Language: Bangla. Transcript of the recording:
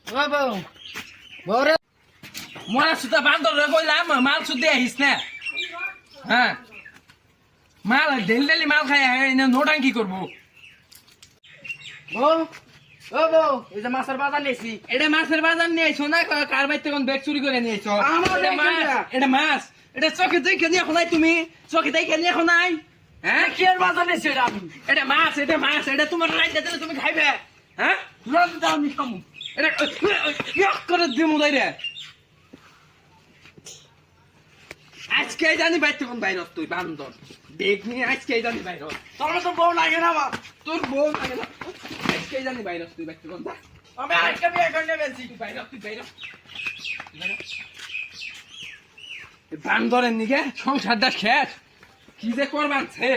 ও বউ বউরে মরা সুতা বান্দর রে কইলাম মাল সুদে আহিস না হ্যাঁ মাল ডেলি মাল খাই না নোটাং কি করবো বউ ও বউ এই যে মাছের বাজার নিয়েছি। এটা মাছের বাজার নিয়ে আইছো না কার বাইতে কোন ব্যাগ চুরি করে নিয়ে আইছো আমার এটা ব্যাগ মাছ কোনটা? এটা মাছ এটা চোখে দেখে নিয়ে এখন তুমি চোখে দেখে নিয়ে এখন নাই হ্যাঁ কি এর বাজার নিয়েছি এটা আমি এটা মাছ এটা তোমার রাইতে দিলে তুমি খাইবে হ্যাঁ লজ্জা আমি খামু। এটা ইয়া করে দিমু রে আজকে জানি বাইতে কোন বাইর তুই বান্দর বেগ নিয়ে আজকে জানি বাইর তোর তো বউ লাগে না আমার। তোর বউ লাগে না আজকে জানি বাইর তুই বাইতে কোন আমি আরেকটা বিয়ে করে নেবেছি। তুই বাইর বান্দরের নিকে সংসারটা শেষ কি যে করবান সে